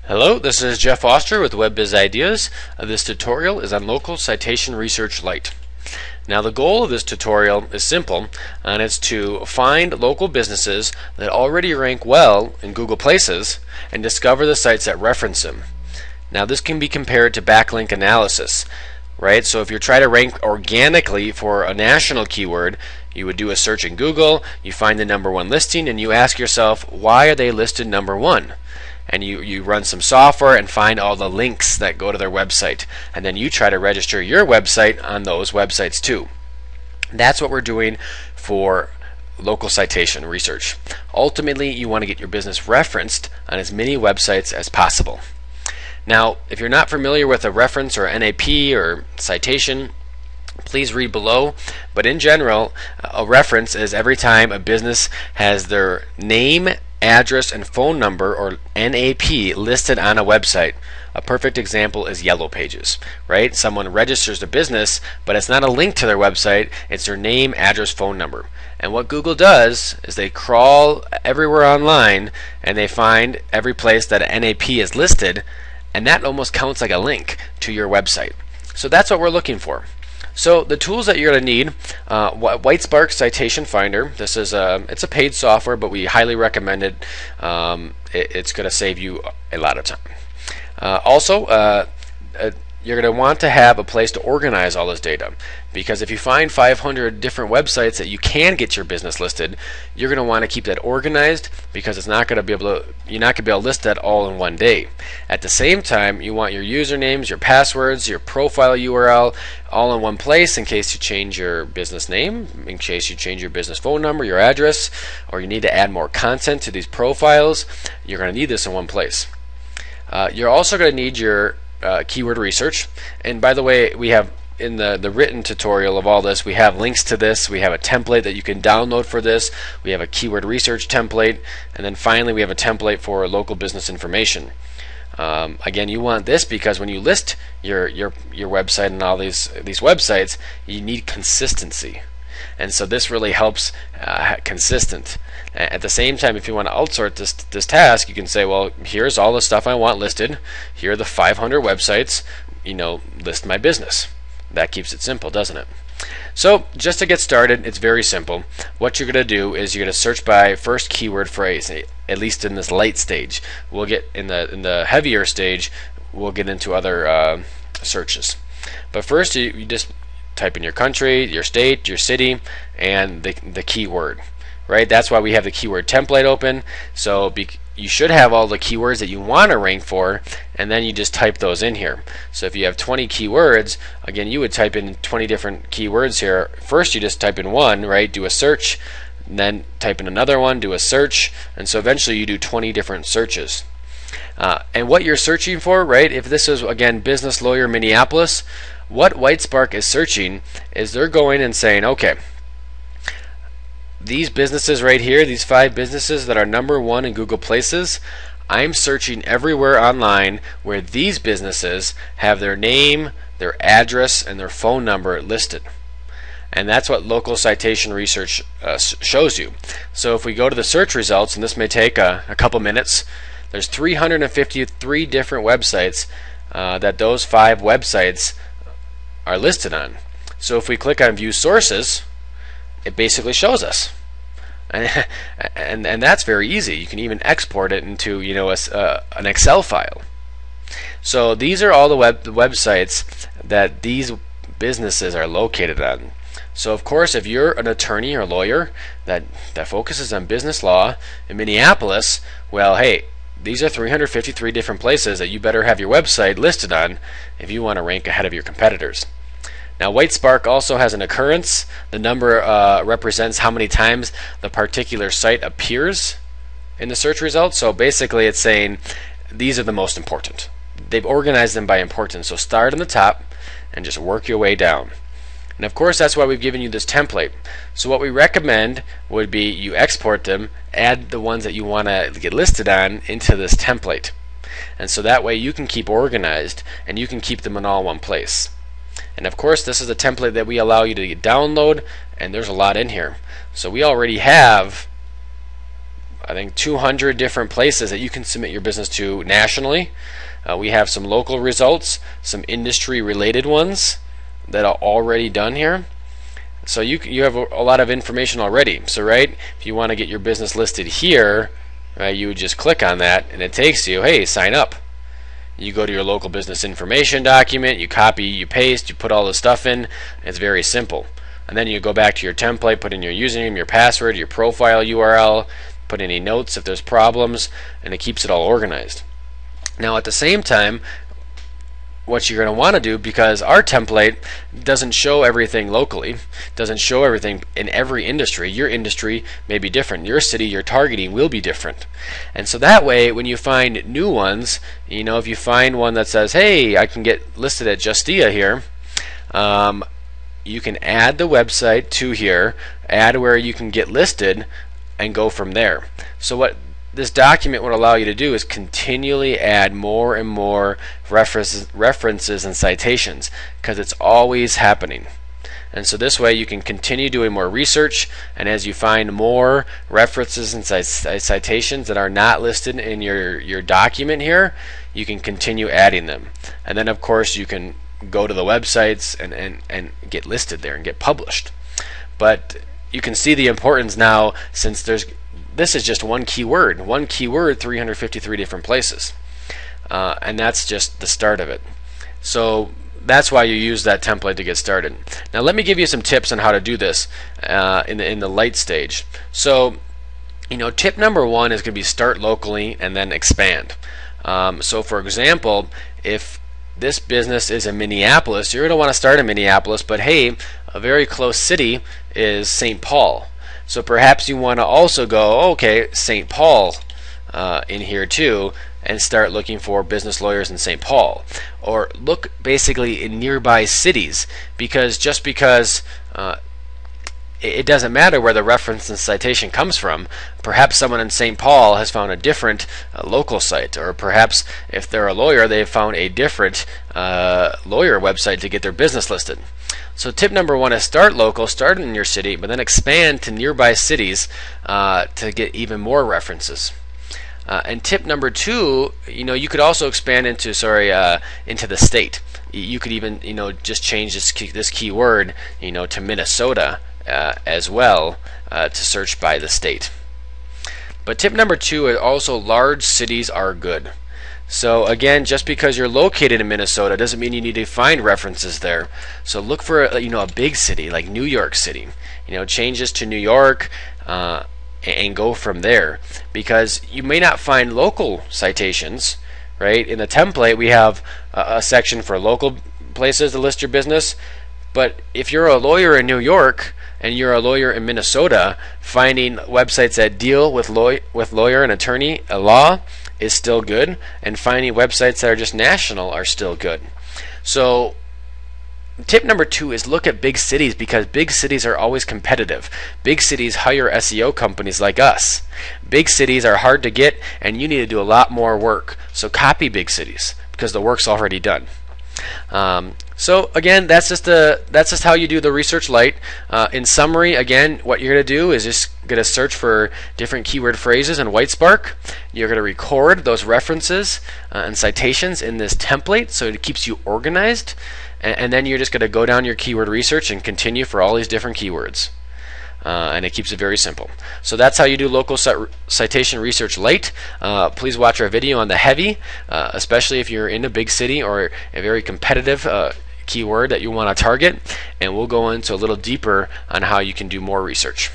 Hello, this is Jeff Foster with WebBiz Ideas. This tutorial is on Local Citation Research Lite. Now the goal of this tutorial is simple, and it's to find local businesses that already rank well in Google Places and discover the sites that reference them. Now this can be compared to backlink analysis, right? So if you're trying to rank organically for a national keyword, you would do a search in Google, you find the #1 listing, and you ask yourself, why are they listed #1? And you run some software and find all the links that go to their website, and then you try to register your website on those websites too. That's what we're doing for local citation research. Ultimately, you want to get your business referenced on as many websites as possible. Now, if you're not familiar with a reference or NAP or citation, please read below, but in general, a reference is every time a business has their name, address, and phone number, or NAP, listed on a website. A perfect example is Yellow Pages, right? Someone registers a business, but it's not a link to their website, it's their name, address, phone number. And what Google does is they crawl everywhere online and they find every place that an NAP is listed, and that almost counts like a link to your website. So that's what we're looking for. So the tools that you're going to need, WhiteSpark Citation Finder. This is it's a paid software, but we highly recommend it. It's going to save you a lot of time. Also, you're going to want to have a place to organize all this data, because if you find 500 different websites that you can get your business listed, you're going to want to keep that organized, because it's not going to be able to, you're not going to be able to list that all in one day. At the same time, you want your usernames, your passwords, your profile URL all in one place in case you change your business name, in case you change your business phone number, your address, or you need to add more content to these profiles. You're going to need this in one place. You're also going to need your keyword research, and by the way, we have in the written tutorial of all this, we have links to this. We have a template that you can download for this. We have a keyword research template, and then finally we have a template for local business information. Again, you want this because when you list your website and all these websites, you need consistency, and so this really helps consistent. At the same time, if you want to outsource this task, you can say, well, here's all the stuff I want listed. Here are the 500 websites. List my business. That keeps it simple, doesn't it? So just to get started, it's very simple. What you're going to do is you're going to search by first keyword phrase, at least in this light stage. We'll get in the heavier stage, we'll get into other searches. But first, you just type in your country, your state, your city, and the keyword. Right? That's why we have the keyword template open. So you should have all the keywords that you want to rank for, and then you just type those in here. So if you have 20 keywords, again, you would type in 20 different keywords here. First, you just type in one, right? Do a search, and then type in another one, do a search, and so eventually you do 20 different searches. And what you're searching for, right? If this is, again, business lawyer Minneapolis, what WhiteSpark is searching is they're going and saying, okay, these businesses right here, these 5 businesses that are #1 in Google Places, I'm searching everywhere online where these businesses have their name, their address, and their phone number listed. And that's what local citation research shows you. So if we go to the search results, and this may take a couple minutes, there's 353 different websites that those 5 websites are listed on. So if we click on View Sources, it basically shows us, and that's very easy. You can even export it into an Excel file. So these are all the websites that these businesses are located on. So of course, if you're an attorney or lawyer that focuses on business law in Minneapolis, well, hey, these are 353 different places that you better have your website listed on if you want to rank ahead of your competitors. Now, WhiteSpark also has an occurrence. The number represents how many times the particular site appears in the search results. So basically, it's saying these are the most important. They've organized them by importance. So start on the top and just work your way down. And of course, that's why we've given you this template. So what we recommend would be you export them, add the ones that you want to get listed on into this template. And so that way you can keep organized and you can keep them in all one place. And of course, this is a template that we allow you to download, and there's a lot in here. So we already have I think 200 different places that you can submit your business to nationally. We have some local results, some industry related ones that are already done here. So you have a lot of information already. So right, if you want to get your business listed here, right, you would just click on that and it takes you, hey, sign up. You go to your local business information document, you copy, you paste, you put all the stuff in. It's very simple. And then you go back to your template, put in your username, your password, your profile URL, put any notes if there's problems, and it keeps it all organized. Now at the same time, what you're going to want to do, because our template doesn't show everything locally, doesn't show everything in every industry. Your industry may be different. Your city you're targeting will be different. And so that way, when you find new ones, you know, if you find one that says, hey, I can get listed at Justia here, you can add the website to here, add where you can get listed, and go from there. So what this document would allow you to do is continually add more and more references and citations, because it's always happening. And so this way you can continue doing more research, and as you find more references and citations that are not listed in your document here, you can continue adding them. And then of course you can go to the websites and get listed there and get published. But you can see the importance now, since this is just one keyword, 353 different places, and that's just the start of it. So that's why you use that template to get started. Now let me give you some tips on how to do this in the light stage. So, you know, tip number one is going to be start locally and then expand. So for example, if this business is in Minneapolis, you're going to want to start in Minneapolis, but hey, a very close city is St. Paul. So perhaps you want to also go, okay, St. Paul in here too, and start looking for business lawyers in St. Paul. Or look basically in nearby cities, because just because it doesn't matter where the reference and citation comes from. Perhaps someone in St. Paul has found a different local site, or perhaps if they're a lawyer, they've found a different lawyer website to get their business listed. So tip number one is start local, start in your city, but then expand to nearby cities to get even more references. And tip number two, you know, you could also expand into the state. You could even, you know, just change this keyword, you know, to Minnesota as well to search by the state. But tip number two is also large cities are good. So again, just because you're located in Minnesota doesn't mean you need to find references there. So look for, you know, a big city like New York City. You know, changes to New York and go from there, because you may not find local citations. Right, in the template we have a section for local places to list your business, but if you're a lawyer in New York and you're a lawyer in Minnesota, finding websites that deal with lawyer and attorney law is still good, and finding websites that are just national are still good. So tip number two is look at big cities, because big cities are always competitive. Big cities hire SEO companies like us. Big cities are hard to get, and you need to do a lot more work. So copy big cities, because the work's already done. So again, that's just how you do the research light. In summary, again, what you're going to do is just going to search for different keyword phrases in Whitespark. You're going to record those references and citations in this template, so it keeps you organized. And then you're just going to go down your keyword research and continue for all these different keywords. And it keeps it very simple. So that's how you do local citation research light. Please watch our video on the heavy, especially if you're in a big city or a very competitive keyword that you want to target. And we'll go into a little deeper on how you can do more research.